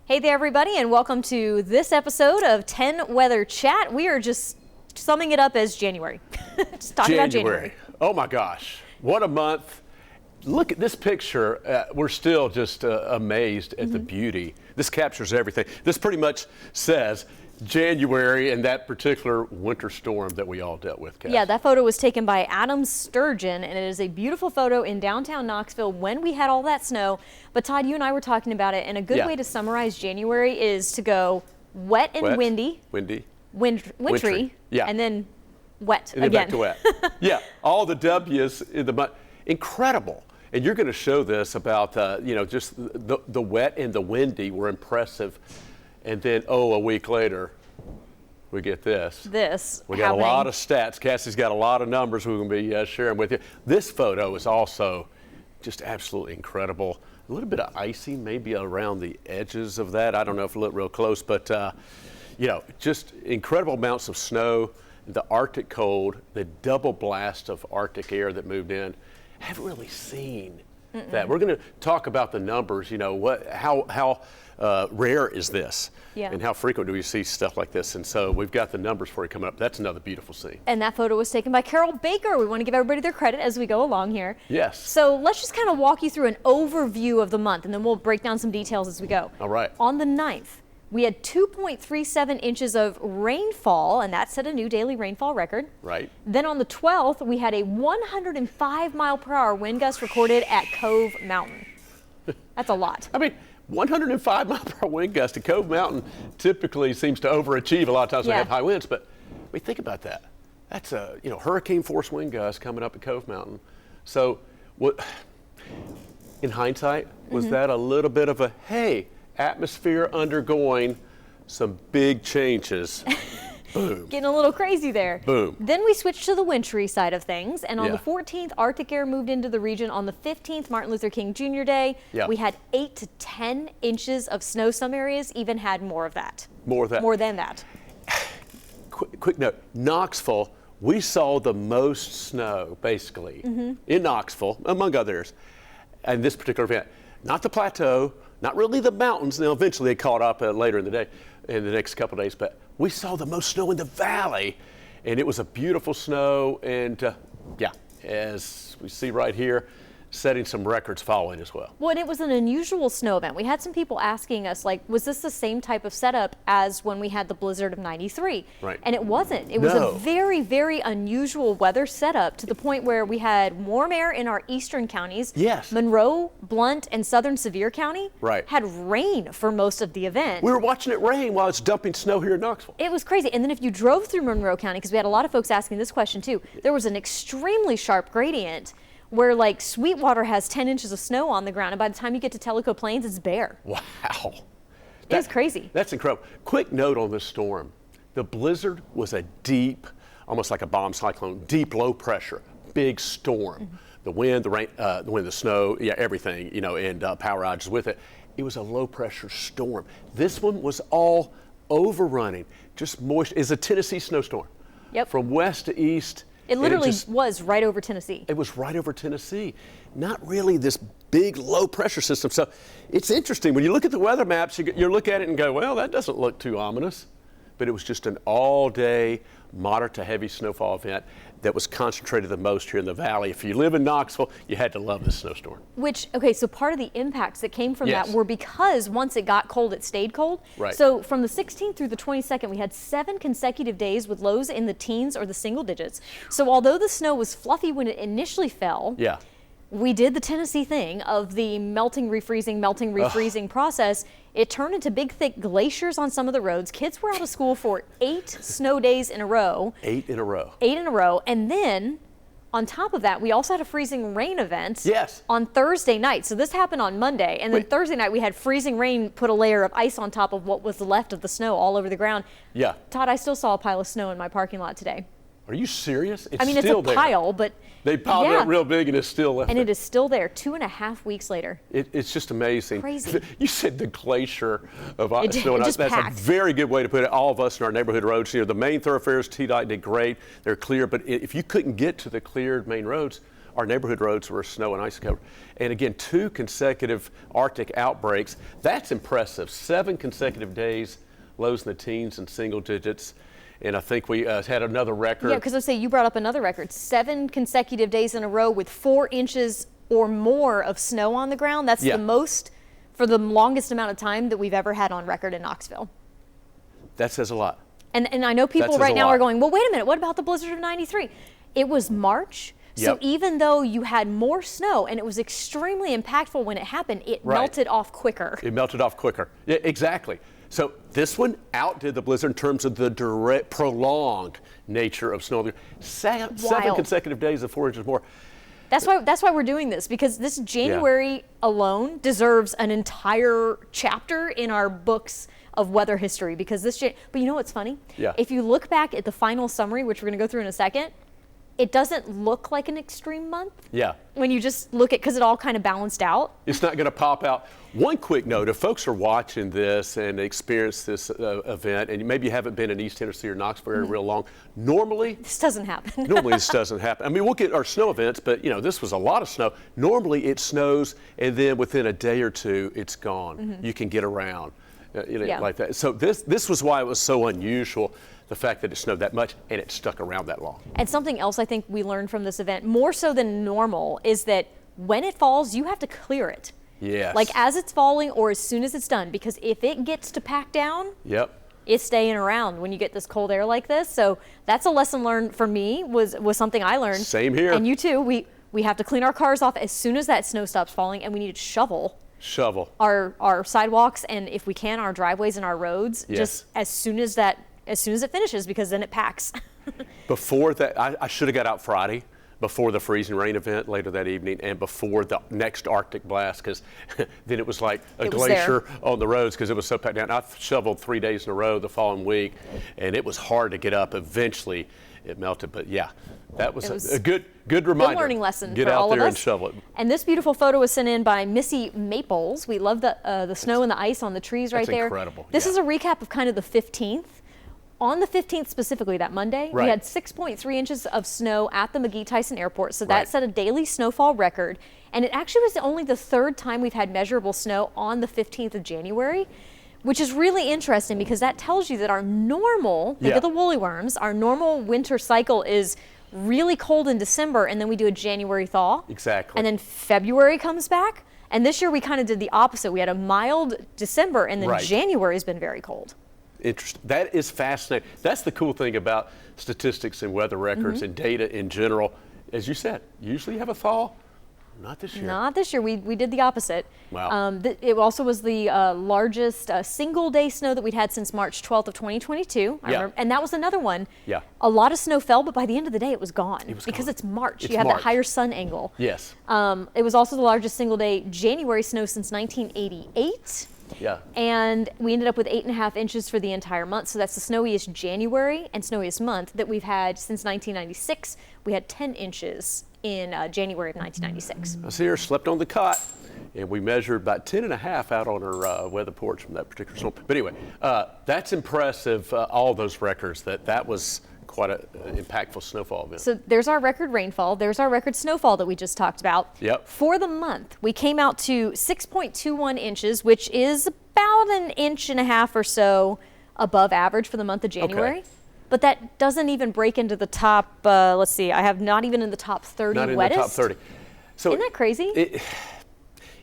Hey there, everybody, and welcome to this episode of 10 Weather Chat. We are just summing it up as January. Just talking about January. Oh my gosh, what a month. Look at this picture. We're still just amazed at the beauty. This captures everything. This pretty much says January and that particular winter storm that we all dealt with, Cass. Yeah, that photo was taken by Adam Sturgeon, and it is a beautiful photo in downtown Knoxville when we had all that snow. But Todd, you and I were talking about it, and a good way to summarize January is to go wet and windy. Wintry. Yeah. And then wet and then again. Back to wet. Yeah, all the W's in the month. Incredible. And you're going to show this about, just the wet and the windy were impressive. And then, a week later, we get this. We got a lot of stats. Cassie's got a lot of numbers we're going to be sharing with you. This photo is also just absolutely incredible. A little bit of icing maybe around the edges of that. I don't know if it looked real close, but, just incredible amounts of snow, the Arctic cold, the double blast of Arctic air that moved in. Haven't really seen that. We're going to talk about the numbers, how rare is this? Yeah. And how frequent do we see stuff like this? And so we've got the numbers for you coming up. That's another beautiful scene. And that photo was taken by Carol Baker. We want to give everybody their credit as we go along here. Yes. So let's just kind of walk you through an overview of the month, and then we'll break down some details as we go. All right. On the 9th, we had 2.37 inches of rainfall, and that set a new daily rainfall record. Right. Then on the 12th, we had a 105 mile per hour wind gust recorded at Cove Mountain. That's a lot. I mean, 105 mile per hour wind gust at Cove Mountain typically seems to overachieve a lot of times when they have high winds, but think about that. That's a hurricane force wind gust coming up at Cove Mountain. So what, in hindsight, was that a little bit of a, hey, atmosphere undergoing some big changes? Boom. Getting a little crazy there. Boom. Then we switched to the wintry side of things, and on the Yeah. 14th, Arctic air moved into the region. On the 15th, Martin Luther King Jr. Day, we had 8 to 10 inches of snow. Some areas even had more of that. More than that. Quick note, Knoxville, we saw the most snow, basically, in Knoxville, among others, and this particular event. Not the plateau, not really the mountains. Now, eventually they caught up later in the day, in the next couple of days, but we saw the most snow in the valley, and it was a beautiful snow, and as we see right here, setting some records following as well. Well, and it was an unusual snow event. We had some people asking us, like, was this the same type of setup as when we had the blizzard of '93? Right. And it wasn't. It was a very, very unusual weather setup to the point where we had warm air in our eastern counties. Yes. Monroe, Blount, and southern Sevier County had rain for most of the event. We were watching it rain while it's dumping snow here in Knoxville. It was crazy. And then if you drove through Monroe County, because we had a lot of folks asking this question too, there was an extremely sharp gradient where like Sweetwater has 10 inches of snow on the ground, and by the time you get to Tellico Plains, it's bare. Wow. It was crazy. That's incredible. Quick note on this storm. The blizzard was a deep, almost like a bomb cyclone, deep low pressure, big storm. The wind, the rain, the snow, everything, and power outages with it. It was a low pressure storm. This one was all overrunning, just moist. It's a Tennessee snowstorm. Yep. From west to east. It literally was right over Tennessee. It was right over Tennessee. Not really this big low pressure system. So it's interesting. When you look at the weather maps, you look at it and go, well, that doesn't look too ominous. But it was just an all-day moderate to heavy snowfall event that was concentrated the most here in the valley. If you live in Knoxville, you had to love this snowstorm. So part of the impacts that came from that were because once it got cold, it stayed cold. Right. So from the 16th through the 22nd, we had 7 consecutive days with lows in the teens or the single digits. So although the snow was fluffy when it initially fell, we did the Tennessee thing of the melting, refreezing process. It turned into big, thick glaciers on some of the roads. Kids were out of school for 8 snow days in a row. 8 in a row. 8 in a row. And then on top of that, we also had a freezing rain event on Thursday night. So this happened on Monday. And then Thursday night, we had freezing rain put a layer of ice on top of what was left of the snow all over the ground. Yeah. Todd, I still saw a pile of snow in my parking lot today. Are you serious? I mean, it's a pile, but they piled it up real big and it's still left. And it is still there 2.5 weeks later. It's just amazing. Crazy. You said the glacier of snow. That's a very good way to put it. All of us in our neighborhood roads, the main thoroughfares, TDOT did great. They're clear, but if you couldn't get to the cleared main roads, our neighborhood roads were snow and ice covered. And again, 2 consecutive Arctic outbreaks. That's impressive. 7 consecutive days, lows in the teens and single digits. And I think we had another record. Yeah, because I say you brought up another record. 7 consecutive days in a row with 4 inches or more of snow on the ground. That's the most for the longest amount of time that we've ever had on record in Knoxville. That says a lot. And I know people right now are going, well, wait a minute, what about the blizzard of 93? It was March. So even though you had more snow and it was extremely impactful when it happened, it melted off quicker. It melted off quicker. Yeah, exactly. So this one outdid the blizzard in terms of the direct, prolonged nature of snow. 7 consecutive days of 4 inches more. That's why we're doing this, because this January alone deserves an entire chapter in our books of weather history. Because but you know what's funny? Yeah. If you look back at the final summary, which we're going to go through in a second, it doesn't look like an extreme month. Yeah. When you just look at, because it all kind of balanced out. It's not going to pop out. One quick note, if folks are watching this and experience this event, and maybe you haven't been in East Tennessee or Knoxville area real long, normally this doesn't happen. Normally this doesn't happen. I mean, we'll get our snow events, but you know, this was a lot of snow. Normally it snows and then within a day or two, it's gone. You can get around. Like that. So this was why it was so unusual, the fact that it snowed that much and it stuck around that long. And something else I think we learned from this event, more so than normal, is that when it falls, you have to clear it. Yes. Like as it's falling or as soon as it's done, because if it gets to pack down, it's staying around when you get this cold air like this. So that's a lesson learned for me, was something I learned. Same here. And you too. We have to clean our cars off as soon as that snow stops falling, and we need to shovel our sidewalks, and if we can, our driveways and our roads, just as soon as it finishes, because then it packs. Before that, I should have got out Friday before the freezing rain event later that evening and before the next Arctic blast, because then it was like a glacier on the roads because it was so packed down. I shoveled 3 days in a row the following week, and it was hard to get up. Eventually it melted, but yeah, that was a good reminder. Good learning lesson Get for out all there of us. and shovel it. And this beautiful photo was sent in by Missy Maples. We love the snow and the ice on the trees right there. That's incredible. This is a recap of kind of the 15th. On the 15th specifically, that Monday, we had 6.3 inches of snow at the McGee-Tyson Airport. So that set a daily snowfall record. And it actually was only the 3rd time we've had measurable snow on the 15th of January, which is really interesting because that tells you that our normal, think of the woolly worms, our normal winter cycle is really cold in December, and then we do a January thaw. Exactly. And then February comes back. And this year we kind of did the opposite. We had a mild December, and then January has been very cold. Interesting. That is fascinating. That's the cool thing about statistics and weather records and data in general. As you said, usually you have a thaw. Not this year. Not this year. We did the opposite. Wow. It also was the largest single day snow that we'd had since March 12th of 2022. I remember, and that was another one. Yeah. A lot of snow fell, but by the end of the day it was gone. It was because gone. it's March. It's you have March. that higher sun angle. Yes. It was also the largest single day January snow since 1988. Yeah. And we ended up with 8.5 inches for the entire month. So that's the snowiest January and snowiest month that we've had since 1996. We had 10 inches in January of 1996. I was here, slept on the cot, and we measured about 10.5 out on our weather porch from that particular storm. But anyway, that's impressive, all those records. That was quite an impactful snowfall event. So there's our record rainfall. There's our record snowfall that we just talked about. Yep. For the month, we came out to 6.21 inches, which is about 1.5 inches or so above average for the month of January. Okay. But that doesn't even break into the top, let's see, I have not even in the top 30 not in wettest. the top 30. So isn't that crazy?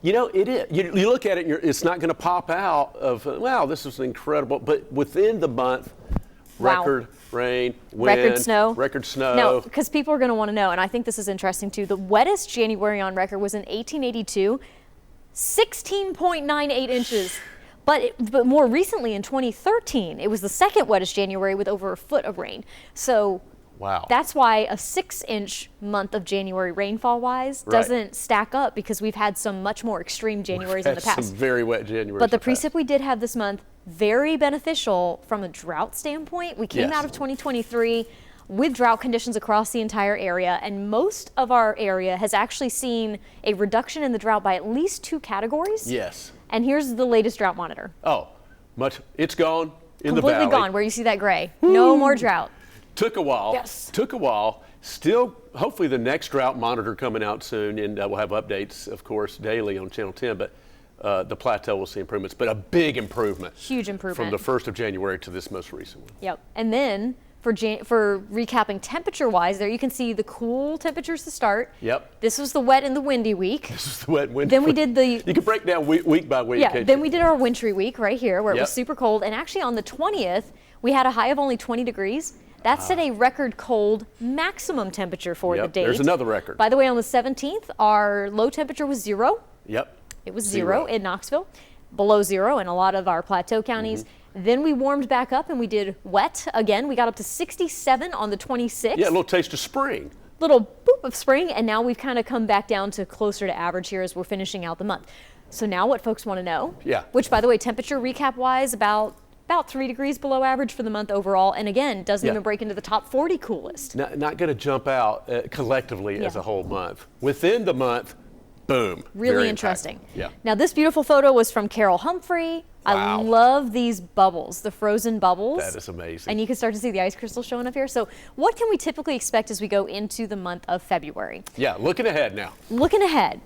You know, it is. You look at it, and it's not going to pop out of, wow, this is incredible. But within the month, record rain, wind, record snow. No, because people are going to want to know, and I think this is interesting too. The wettest January on record was in 1882, 16.98 inches. But more recently in 2013, it was the second wettest January with over a foot of rain. So wow. That's why a 6-inch month of January rainfall-wise doesn't stack up, because we've had some much more extreme Januaries in the past. Some very wet Januaries. But the precip we did have this month, very beneficial from a drought standpoint. We came out of 2023 with drought conditions across the entire area, and most of our area has actually seen a reduction in the drought by at least 2 categories. Yes. And here's the latest drought monitor. Oh, it's gone in the valley. Completely gone, where you see that gray. No more drought. Took a while. Yes. Took a while. Still, hopefully the next drought monitor coming out soon, and we'll have updates, of course, daily on Channel 10, but the plateau will see improvements, but a big improvement. Huge improvement. From the 1st of January to this most recent one. Yep. And then for recapping temperature-wise, there you can see the cool temperatures to start. Yep. This was the wet and the windy week. This was the wet and windy Then we did the... You can break down week by week. Yeah, then we did our wintry week right here where it was super cold. And actually on the 20th, we had a high of only 20 degrees. That set a record cold maximum temperature for the date. There's another record. By the way, on the 17th, our low temperature was 0. Yep. It was 0 in Knoxville, below 0 in a lot of our plateau counties. Then we warmed back up and we did wet again. We got up to 67 on the 26th. Yeah, a little taste of spring. Little boop of spring, and now we've kind of come back down to closer to average here as we're finishing out the month. So now what folks want to know, which by the way, temperature recap-wise, about 3 degrees below average for the month overall, and again, doesn't even break into the top 40 coolest. Not going to jump out collectively as a whole month. Within the month, boom. Really interesting. Yeah. Now this beautiful photo was from Carol Humphrey. Wow. I love these bubbles, the frozen bubbles. That is amazing. And you can start to see the ice crystals showing up here. So what can we typically expect as we go into the month of February? Yeah, looking ahead now. Looking ahead,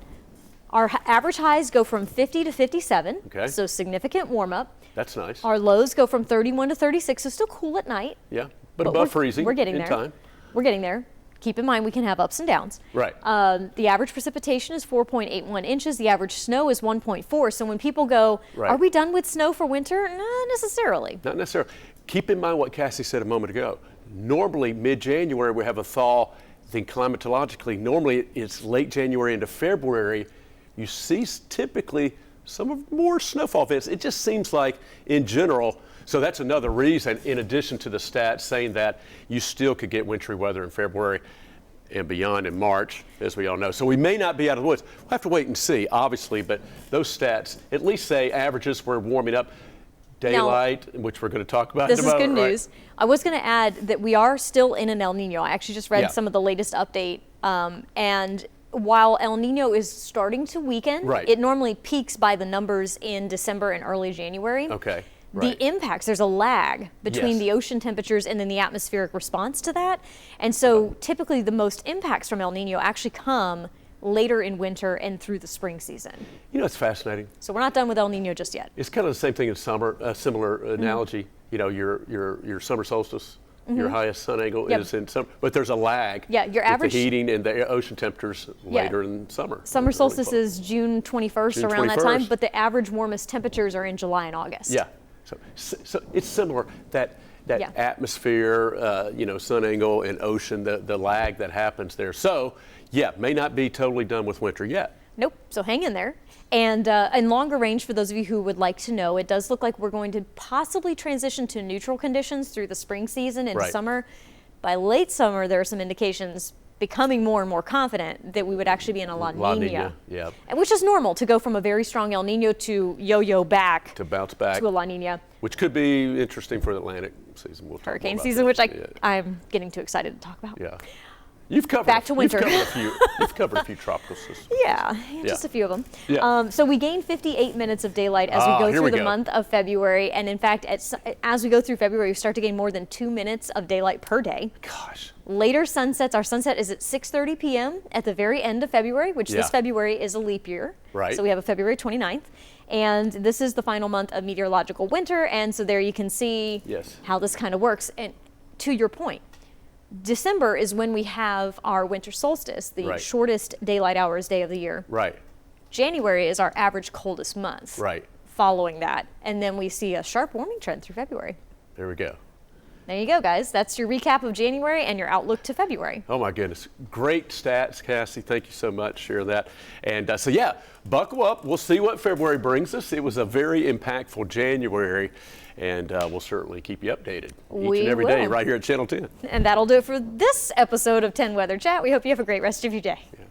our average highs go from 50 to 57, so significant warm up. That's nice. Our lows go from 31 to 36, so still cool at night. Yeah, but above freezing. We're getting there. Time. We're getting there. Keep in mind we can have ups and downs. Right. The average precipitation is 4.81 inches. The average snow is 1.4. So when people go, are we done with snow for winter? Not necessarily. Not necessarily. Keep in mind what Cassie said a moment ago. Normally, mid-January, we have a thaw. Then climatologically, normally it's late January into February. You see typically some of more snowfall events. It just seems like, in general, so that's another reason, in addition to the stats saying that you still could get wintry weather in February and beyond in March, as we all know. So we may not be out of the woods. We'll have to wait and see, obviously, but those stats at least say averages were warming up. Daylight, now, which we're going to talk about in a moment. This is good news. I was going to add that we are still in an El Nino. I actually just read some of the latest update, and while El Nino is starting to weaken, it normally peaks by the numbers in December and early January. Okay. The impacts, there's a lag between the ocean temperatures and then the atmospheric response to that. And so typically the most impacts from El Nino actually come later in winter and through the spring season. You know, it's fascinating. So we're not done with El Nino just yet. It's kind of the same thing in summer, a similar analogy. You know, your summer solstice, your highest sun angle is in summer, but there's a lag. Yeah, your average the heating and the ocean temperatures later in summer. Summer solstice is June 21st, around that time, but the average warmest temperatures are in July and August. Yeah, so it's similar, that atmosphere, you know, sun angle and ocean, the lag that happens there. So, yeah, may not be totally done with winter yet. Nope, so hang in there. And in longer range, for those of you who would like to know, it does look like we're going to possibly transition to neutral conditions through the spring season into summer. By late summer, there are some indications becoming more and more confident that we would actually be in a La Nina. Yeah. And which is normal to go from a very strong El Nino to yo-yo back. To bounce back. To a La Nina. Which could be interesting for the Atlantic season. We'll talk Hurricane about season, that. which I'm getting too excited to talk about. Yeah. You've covered back to winter. You've covered a few tropical systems. Yeah, just a few of them. Yeah. So we gained 58 minutes of daylight as we go through the month of February, and in fact, as we go through February, we start to gain more than 2 minutes of daylight per day. Gosh. Later sunsets. Our sunset is at 6:30 p.m. at the very end of February, which this February is a leap year. Right. So we have a February 29th. And this is the final month of meteorological winter, and so there you can see how this kind of works. And to your point, December is when we have our winter solstice, the shortest daylight hours day of the year. Right. January is our average coldest month. Right. Following that, and then we see a sharp warming trend through February. There we go. There you go, guys. That's your recap of January and your outlook to February. Oh my goodness. Great stats, Cassie. Thank you so much for sharing that. And so yeah, buckle up. We'll see what February brings us. It was a very impactful January, and we'll certainly keep you updated each and every day right here at Channel 10. And that'll do it for this episode of 10 Weather Chat. We hope you have a great rest of your day. Yeah.